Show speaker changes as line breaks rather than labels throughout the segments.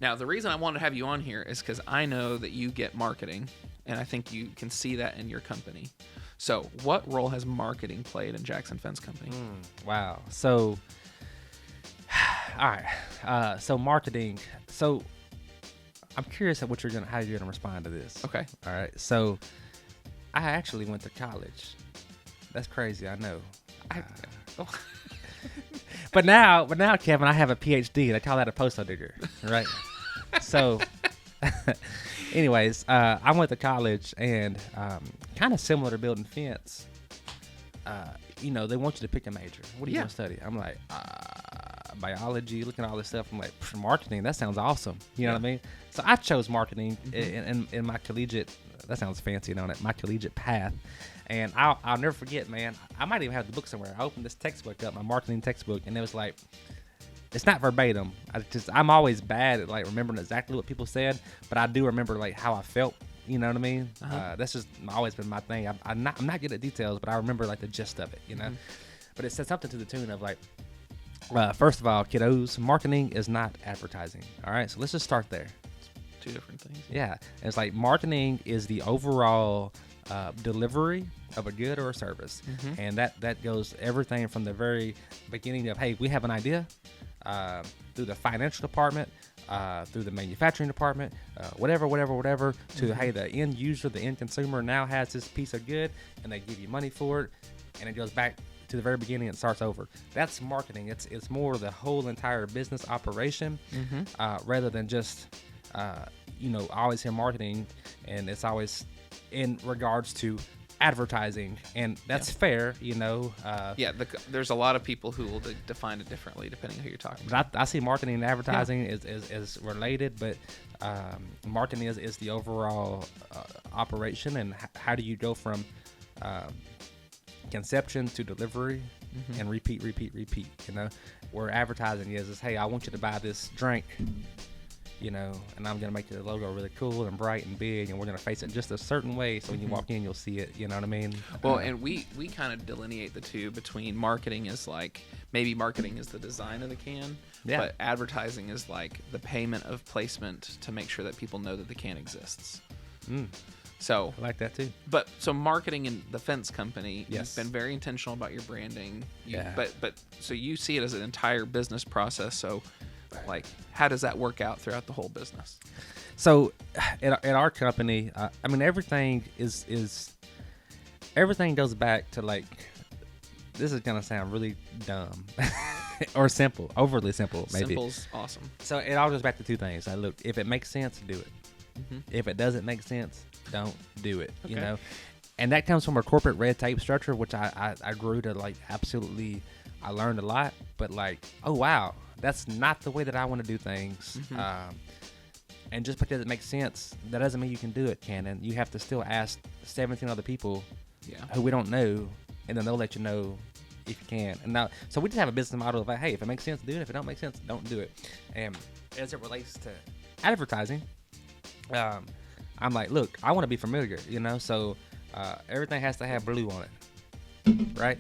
Now, the reason I wanted to have you on here is because I know that you get marketing, and I think you can see that in your company. So, what role has marketing played in Jackson Fence Company?
Wow. So, all right. So marketing. So, I'm curious at how you're gonna respond to this.
Okay.
All right. So, I actually went to college. That's crazy. I know. But now, Kevin, I have a PhD. They call that a postdoc degree, right? So, anyways, I went to college, and kind of similar to building fence. They want you to pick a major. What are you going to study? I'm like, biology. Looking at all this stuff, I'm like, marketing. That sounds awesome. You know what I mean? So I chose marketing in my collegiate. That sounds fancy, don't it? My collegiate path. And I'll never forget, man. I might even have the book somewhere. I opened this textbook up, my marketing textbook, and it was like, it's not verbatim. I'm always bad at like remembering exactly what people said, but I do remember like how I felt. You know what I mean? That's just always been my thing. I'm not good at details, but I remember like the gist of it. You know. But it said something to the tune of like, first of all, kiddos, marketing is not advertising. All right, so let's just start there.
Two different things.
Yeah, it's like marketing is the overall delivery of a good or a service, and that goes everything from the very beginning of, hey, we have an idea, through the financial department, through the manufacturing department, whatever, to hey, the end user, the end consumer now has this piece of good, and they give you money for it, and it goes back to the very beginning and starts over. That's marketing. It's more the whole entire business operation, rather than just I always hear marketing, and it's always in regards to advertising, and that's fair,
there's a lot of people who will define it differently depending on who you're talking
about. I see marketing and advertising is related, but marketing is the overall operation, and how do you go from conception to delivery and repeat, where advertising is hey, I want you to buy this drink, and I'm going to make the logo really cool and bright and big, and we're going to face it just a certain way, so when you walk in, you'll see it, you know what I mean?
Well, and we kind of delineate the two between marketing is like, maybe marketing is the design of the can, but advertising is like the payment of placement to make sure that people know that the can exists. So
I like that too.
But so marketing in the fence company, you've been very intentional about your branding. But so you see it as an entire business process. So like, how does that work out throughout the whole business?
So at our company, everything everything goes back to like, this is going to sound really dumb or simple, overly simple, maybe.
Simple's awesome.
So it all goes back to two things. Like, look, if it makes sense, do it. If it doesn't make sense, don't do it, And that comes from a corporate red tape structure, which I grew to like absolutely, I learned a lot, but like, oh, wow, that's not the way that I want to do things. And just because it makes sense, that doesn't mean you can do it, Cannon. You have to still ask 17 other people who we don't know, and then they'll let you know if you can. And now, so we just have a business model of like, hey, if it makes sense, do it. If it don't make sense, don't do it. And as it relates to advertising, I'm like, look, I want to be familiar, so everything has to have blue on it, right?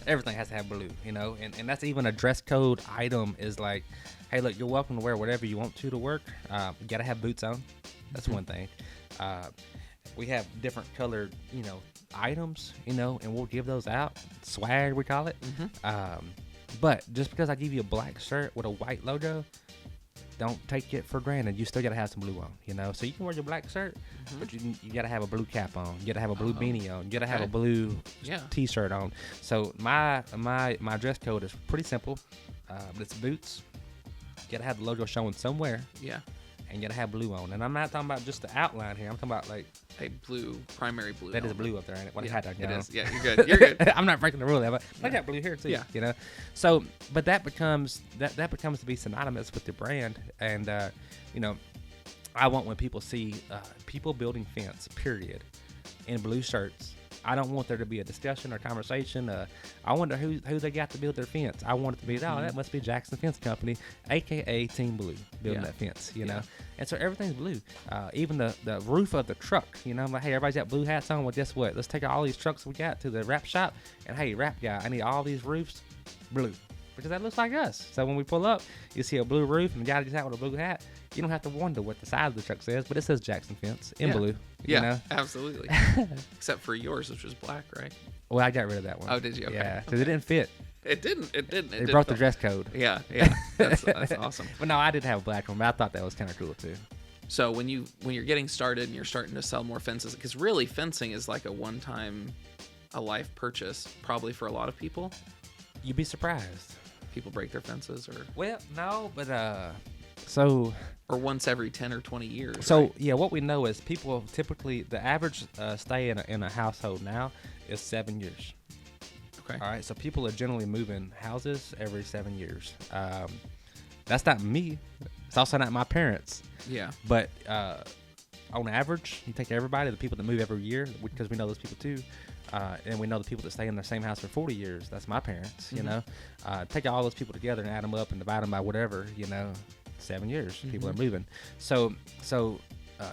Everything has to have blue, and that's even a dress code item is like, hey, look, you're welcome to wear whatever you want to work. You got to have boots on. That's one thing. We have different colored, items, and we'll give those out. Swag, we call it. But just because I give you a black shirt with a white logo, don't take it for granted. You still got to have some blue on, So you can wear your black shirt, but you got to have a blue cap on. You got to have a blue beanie on. You got to have a blue T-shirt on. So my dress code is pretty simple. But it's boots. You got to have the logo showing somewhere.
Yeah.
And you got to have blue on. And I'm not talking about just the outline here. I'm talking about like
a blue, primary blue.
That is blue up there, ain't it? What a hat I got.
It is. Yeah, you're good. You're good.
I'm not breaking the rule there, but I got blue here too.
Yeah.
So, but that becomes to be synonymous with the brand, and I want when people see people building fence, period, in blue shirts. I don't want there to be a discussion or conversation. I wonder who they got to build their fence. I want it to be, that must be Jackson Fence Company, a.k.a. Team Blue, building that fence, know. And so everything's blue. Even the roof of the truck, I'm like, hey, everybody's got blue hats on. Well, guess what? Let's take all these trucks we got to the wrap shop, and hey, wrap guy, I need all these roofs blue. because that looks like us. So when we pull up, you see a blue roof and the guy just out with a blue hat. You don't have to wonder what the side of the truck says, but it says Jackson Fence in blue.
Yeah,
you know?
Absolutely. Except for yours, which was black, right?
Well, I got rid of that one.
Oh, did you? Okay.
Yeah, because it didn't fit.
It didn't.
They broke the dress code.
Yeah. That's awesome.
But no, I did have a black one, but I thought that was kind of cool too.
So when you're getting started and you're starting to sell more fences, because really fencing is like a life purchase, probably for a lot of people.
You'd be surprised.
People break their fences, or
well, no, but
or once every 10 or 20 years.
So
right?
yeah, what we know is people typically, the average stay in a household now is 7 years.
Okay.
All right, so people are generally moving houses every 7 years. That's not me. It's also not my parents.
Yeah.
But on average, you take everybody, the people that move every year, because we know those people too, and we know the people that stay in the same house for 40 years. That's my parents, you know. Take all those people together and add them up and divide them by whatever, 7 years. People are moving. So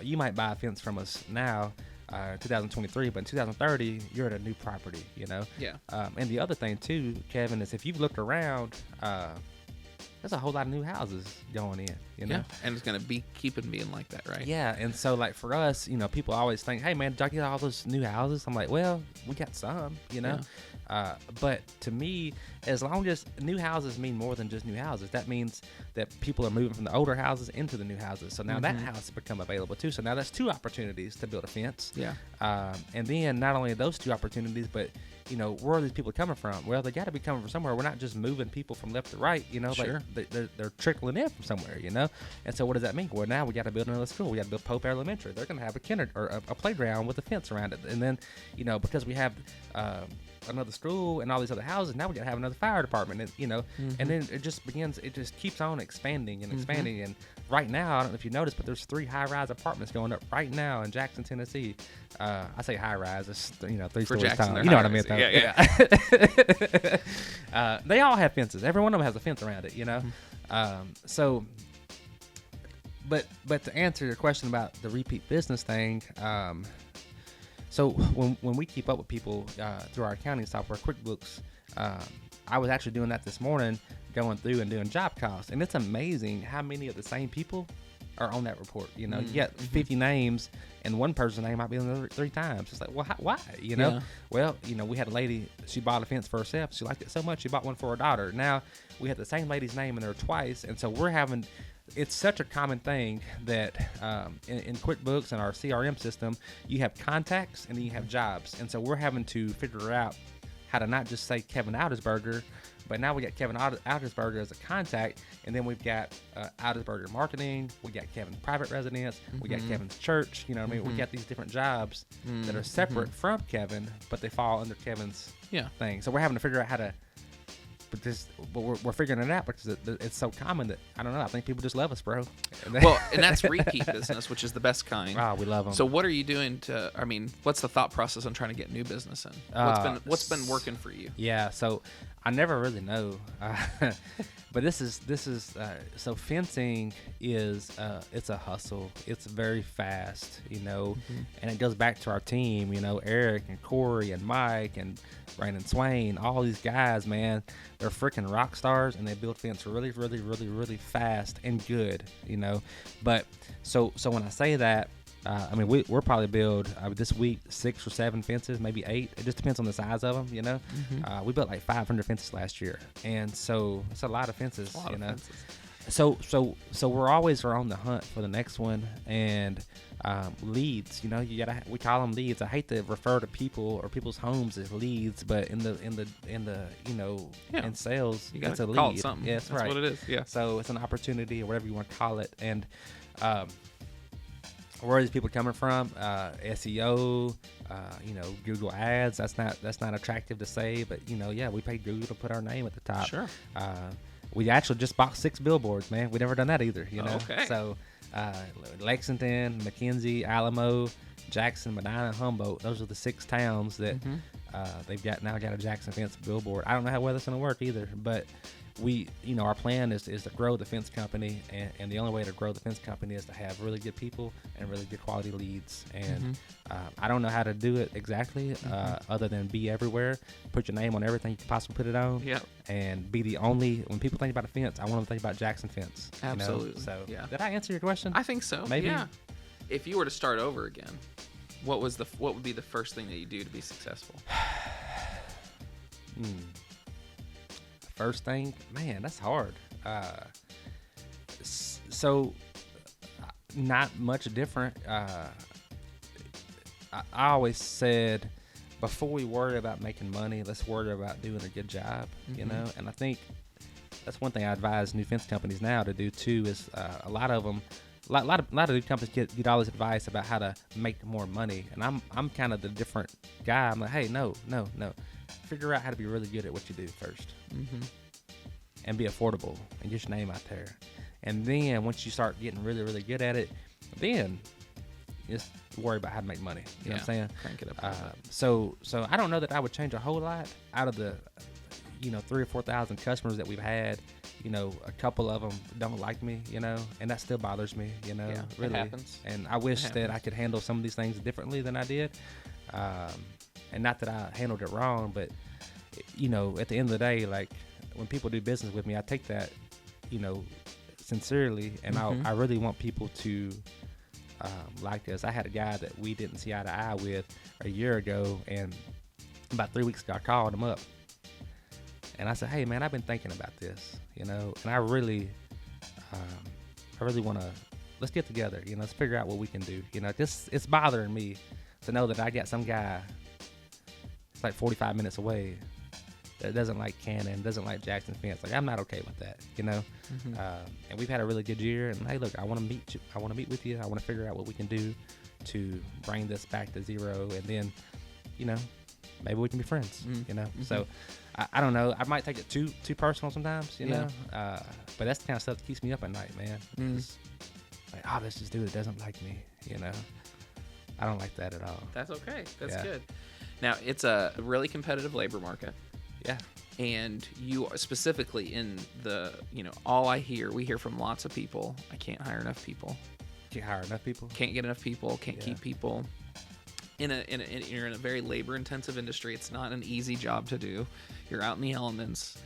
you might buy a fence from us now, 2023, but in 2030, you're at a new property,
Yeah.
And the other thing too, Kevin, is if you've looked around, there's a whole lot of new houses going in,
Yeah, and it's going to keep being like that, right?
Yeah, and so like for us, people always think, hey man, did y'all get all those new houses? I'm like, well, we got some,
Yeah.
But to me, as long as new houses mean more than just new houses, that means that people are moving from the older houses into the new houses. So now that house has become available too. So now that's 2 opportunities to build a fence.
Yeah.
And then not only those 2 opportunities, but where are these people coming from? Well, they got to be coming from somewhere. We're not just moving people from left to right,
Sure.
Like they're trickling in from somewhere, And so what does that mean? Well, now we got to build another school. We got to build Pope Elementary. They're going to have a playground with a fence around it. And then, because we have another school and all these other houses, now we got to have another fire department, and and then it just keeps on expanding and expanding. And right now, I don't know if you noticed, but there's 3 high-rise apartments going up right now in Jackson, Tennessee. I say high-rise, it's 3
For
stories
Jackson,
tall. You know what I mean?
Yeah.
They all have fences. Every one of them has a fence around it. But to answer your question about the repeat business thing, so when we keep up with people through our accounting software, QuickBooks, I was actually doing that this morning, going through and doing job costs, and it's amazing how many of the same people are on that report. You get 50 names, and one person's name might be on there 3 times. It's like, well, why?
Yeah.
Well, we had a lady, she bought a fence for herself. She liked it so much, she bought one for her daughter. Now we had the same lady's name in there twice, and so it's such a common thing that in QuickBooks and our CRM system, you have contacts and then you have jobs. And so we're having to figure out how to not just say Kevin Outersberger, but now we got Kevin Outersberger as a contact, and then we've got Outersberger Marketing, we got Kevin's private residence, we got Kevin's church, we got these different jobs that are separate from Kevin, but they fall under Kevin's thing. So we're having to figure out how to, but we're figuring it out because it's so common that, I don't know, I think people just love us, bro.
Well, and that's repeat business, which is the best kind.
Wow, we love them.
So what are you doing what's the thought process on trying to get new business in? What's been working for you?
Yeah, so I never really know. But this is so fencing is it's a hustle. It's very fast, and it goes back to our team, Eric and Corey and Mike and Brandon Swain, all these guys, man, they're freaking rock stars, and they build fence really, really, really, really fast and good, But so when I say that, we'll probably build this week 6 or 7 fences, maybe 8. It just depends on the size of them, We built like 500 fences last year, and so it's a lot of fences, So we're always on the hunt for the next one, and leads. We call them leads. I hate to refer to people or people's homes as leads, but in sales,
you gotta
it's a
call
lead.
it something.
Yes,
that's
right.
what it is. Yeah.
So it's an opportunity or whatever you want to call it, and where are these people coming from? SEO, Google Ads. That's not attractive to say, but we paid Google to put our name at the top.
Sure.
We actually just bought 6 billboards, man. We never done that either,
Okay.
So Lexington, McKenzie, Alamo, Jackson, Medina, Humboldt. Those are the 6 towns that they've got a Jackson Fence billboard. I don't know how well that's going to work either, but our plan is to grow the fence company, and the only way to grow the fence company is to have really good people and really good quality leads. And I don't know how to do it exactly, other than be everywhere, put your name on everything you can possibly put it on, and be the only, when people think about a fence, I want them to think about Jackson Fence.
Absolutely.
So did I answer your question?
I think so.
Maybe.
Yeah. If you were to start over again, what would be the first thing that you do to be successful?
First thing, man, that's hard. So not much different. I always said, before we worry about making money, let's worry about doing a good job, you know? And I think that's one thing I advise new fence companies now to do too, is a lot of new companies get all this advice about how to make more money. And I'm kind of the different guy. I'm like, hey, no. Figure out how to be really good at what you do first. And be affordable and get your name out there. And then once you start getting really, really good at it, then just worry about how to make money. You know what I'm saying?
Crank it up.
So I don't know that I would change a whole lot. Out of the 3,000 or 4,000 customers that we've had, a couple of them don't like me, and that still bothers me, really.
It happens.
And I wish that I could handle some of these things differently than I did. And not that I handled it wrong, but at the end of the day, like, when people do business with me, I take that, sincerely, and I really want people to like this. I had a guy that we didn't see eye to eye with a year ago, and about 3 weeks ago, I called him up, and I said, "Hey, man, I've been thinking about this, and I really want to, let's get together, let's figure out what we can do. It's bothering me to know that I got some guy, it's like 45 minutes away, that doesn't like Cannon, doesn't like Jackson Fence. Like, I'm not okay with that, and we've had a really good year, and hey, look, I want to meet you. I want to meet with you. I want to figure out what we can do to bring this back to zero, and then, maybe we can be friends, So I don't know. I might take it too personal sometimes, but that's the kind of stuff that keeps me up at night, man. It's like, oh, this dude that doesn't like me, I don't like that at all.
That's okay. That's good. Now, it's a really competitive labor market.
Yeah.
And you are specifically in the, we hear from lots of people, I can't hire enough people.
Can't hire enough people?
Can't get enough people, can't keep people. You're in a very labor intensive industry. It's not an easy job to do. You're out in the elements,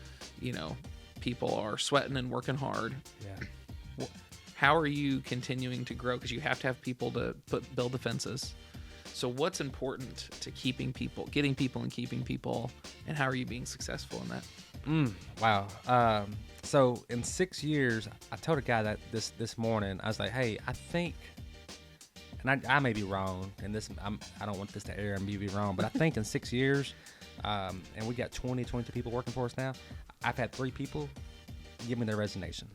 people are sweating and working hard.
Yeah.
How are you continuing to grow? Because you have to have people to build the fences. So what's important to getting people and keeping people, and how are you being successful in that?
Wow. So in 6 years, I told a guy that this morning, I was like, hey, I think, and I may be wrong, and I don't want this to air and me be wrong, but I think in 6 years, and we got 22 people working for us now, I've had 3 people give me their resignation,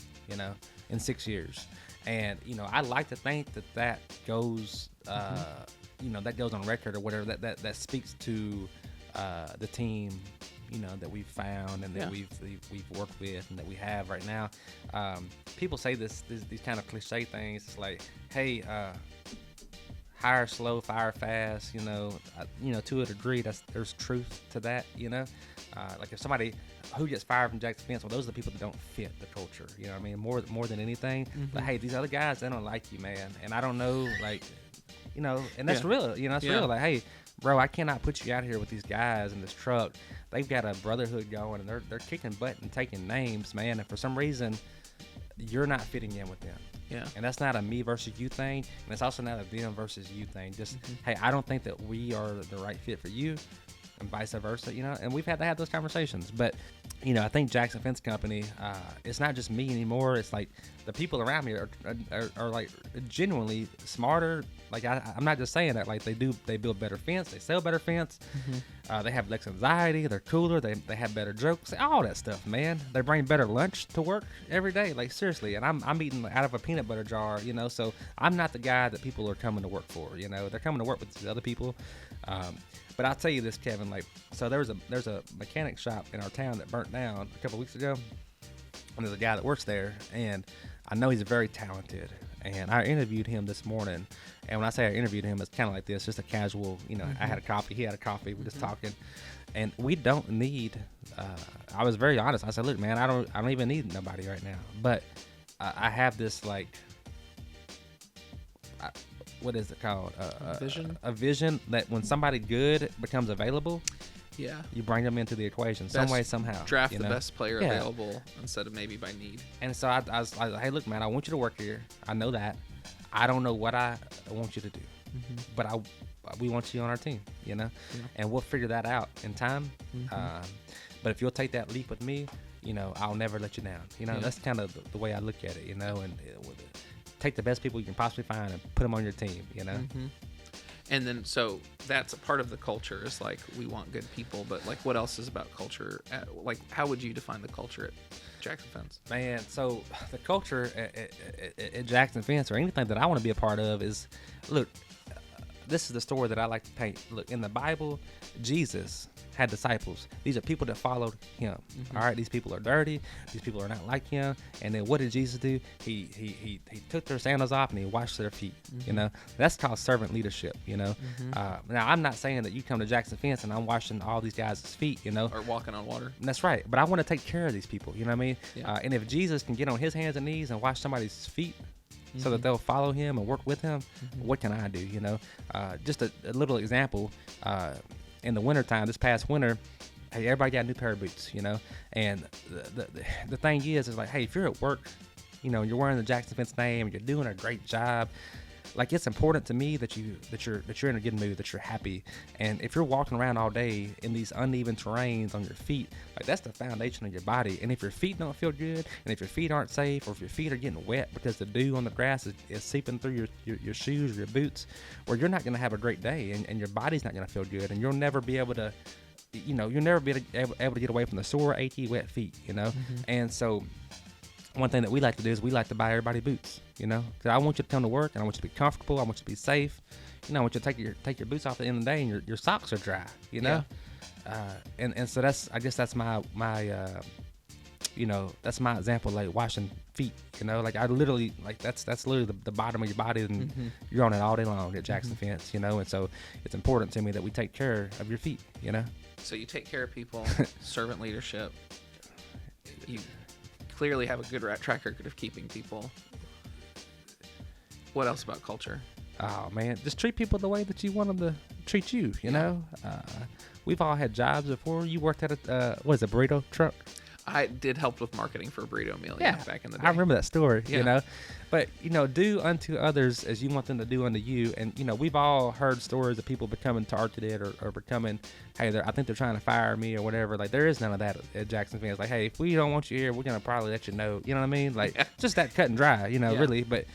in 6 years. And, I like to think that goes, that goes on record or whatever, that speaks to the team, that we've found and that we've worked with and that we have right now. People say these kind of cliche things. It's like, hey, hire slow, fire fast, to a degree, there's truth to that, like if somebody who gets fired from Jackson Fence, well, those are the people that don't fit the culture, what I mean, more than anything. But hey, these other guys, they don't like you, man, and I don't know, like, and that's real, it's real. Like, hey, bro, I cannot put you out here with these guys in this truck. They've got a brotherhood going, and they're kicking butt and taking names, man. And for some reason, you're not fitting in with them.
Yeah.
And that's not a me versus you thing, and it's also not a them versus you thing. Just, hey, I don't think that we are the right fit for you, and vice versa, and we've had to have those conversations. But, I think Jackson Fence Company, it's not just me anymore. It's like the people around me are like genuinely smarter. Like, I'm not just saying that. Like, they build better fence, they sell better fence, they have less anxiety, they're cooler, they have better jokes, all that stuff, man. They bring better lunch to work every day, like, seriously. And I'm eating out of a peanut butter jar, so I'm not the guy that people are coming to work for, they're coming to work with these other people. But I'll tell you this, Kevin, like, so there's a mechanic shop in our town that burnt down a couple weeks ago, and there's a guy that works there, and I know he's very talented, and I interviewed him this morning. And when I say I interviewed him, it's kind of like this, just a casual, I had a coffee, he had a coffee, we're just talking. And we don't need, I was very honest. I said, look, man, I don't even need nobody right now. But I have this, like, what is it called?
Vision?
A vision that when somebody good becomes available, you bring them into the equation some way, somehow.
Draft the best player available instead of maybe by need.
And so I was like, hey, look, man, I want you to work here. I know that. I don't know what I want you to do, but we want you on our team, and we'll figure that out in time. But if you'll take that leap with me, I'll never let you down. That's kind of the way I look at it, and take the best people you can possibly find and put them on your team,
And then, so that's a part of the culture is like, we want good people, but like, what else is about culture? Like, how would you define the culture at Jackson Fence?
Man, so the culture at Jackson Fence, or anything that I want to be a part of, is, look, this is the story that I like to paint. Look, in the Bible, Jesus had disciples. These are people that followed him. All right, these people are dirty. These people are not like him. And then what did Jesus do? He took their sandals off and he washed their feet. That's called servant leadership. Now I'm not saying that you come to Jackson Fence and I'm washing all these guys' feet.
Or walking on water.
That's right. But I want to take care of these people. You know what I mean? Yeah. And if Jesus can get on his hands and knees and wash somebody's feet, so that they'll follow him and work with him, what can I do? Just a little example. In the wintertime, this past winter, hey, everybody got a new pair of boots, and the thing is like, hey, if you're at work, you're wearing the Jackson Fence name, you're doing a great job, like, it's important to me that you're in a good mood, that you're happy. And if you're walking around all day in these uneven terrains on your feet, like, that's the foundation of your body. And if your feet don't feel good, and if your feet aren't safe, or if your feet are getting wet because the dew on the grass is seeping through your shoes or your boots, well, you're not going to have a great day, and your body's not going to feel good, and you'll never be able to, you'll never be able to get away from the sore, achy, wet feet, And so one thing that we like to do is we like to buy everybody boots, because I want you to come to work and I want you to be comfortable. I want you to be safe. I want you to take your boots off at the end of the day and your socks are dry, and so that's my that's my example, like washing feet, like I literally, like that's literally the bottom of your body, and you're on it all day long at Jackson Fence, and so it's important to me that we take care of your feet,
So you take care of people, servant leadership. You clearly have a good track record of keeping people. What else about culture?
Oh man, just treat people the way that you want them to treat you. We've all had jobs before. You worked at a burrito truck?
I did help with marketing for a burrito meal. Back in the day.
I remember that story. But do unto others as you want them to do unto you. And we've all heard stories of people becoming targeted or becoming, hey, I think they're trying to fire me or whatever. Like, there is none of that at Jackson Fence. Like, hey, if we don't want you here, we're gonna probably let you know. You know what I mean? Like, just that cut and dry. Really. But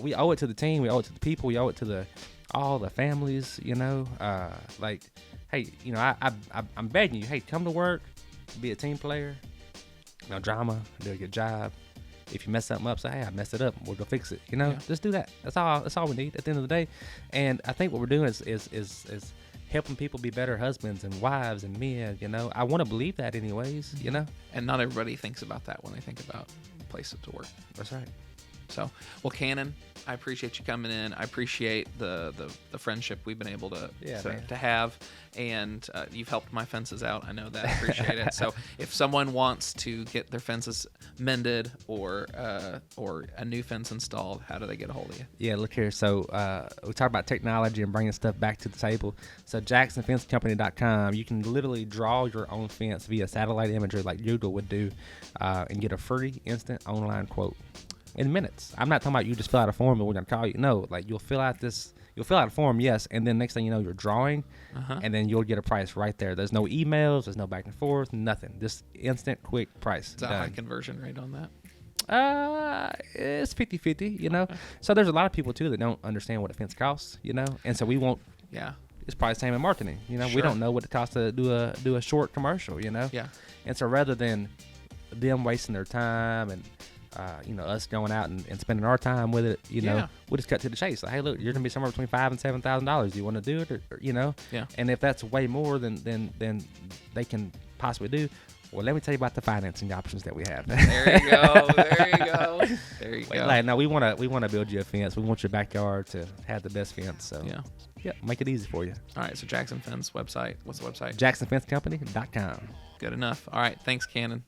we owe it to the team. We owe it to the people. We owe it to all the families. Like, hey, I'm begging you. Hey, come to work, be a team player. No drama, do a good job. If you mess something up, say, hey, I messed it up, we'll go fix it. Just do that. That's all we need at the end of the day. And I think what we're doing is helping people be better husbands and wives and men. I want to believe that anyways.
And not everybody thinks about that when they think about places to work.
That's right.
So, well, Cannon, I appreciate you coming in. I appreciate the friendship we've been able to have, and you've helped my fences out. I know that. I appreciate it. So, if someone wants to get their fences mended or a new fence installed, how do they get a hold of you? Yeah,
look here. So, we talk about technology and bringing stuff back to the table. So, JacksonFenceCompany.com, you can literally draw your own fence via satellite imagery like Google would do, and get a free instant online quote in minutes. I'm not talking about you just fill out a form and we're gonna call you. No, like you'll fill out a form, yes, and then next thing you know, you're drawing, and then you'll get a price right there. There's no emails, there's no back and forth, nothing. Just instant, quick price.
Is that a high conversion rate on
that? It's 50-50, Okay. So there's a lot of people too that don't understand what a fence costs, and so we won't.
Yeah.
It's probably the same in marketing, Sure. We don't know what it costs to do a short commercial,
Yeah.
And so rather than them wasting their time and us going out and spending our time with it, we'll just cut to the chase. Like, hey, look, you're gonna be somewhere between $5,000 and $7,000. Do you want to do it, or?
Yeah.
And if that's way more, then they can possibly do. Well, let me tell you about the financing options that we have.
There you go. There you go. There you go.
Like, no, we want to build you a fence. We want your backyard to have the best fence. So yeah, make it easy for you.
All right. So Jackson Fence website. What's the website?
JacksonFenceCompany.com.
Good enough. All right. Thanks, Cannon.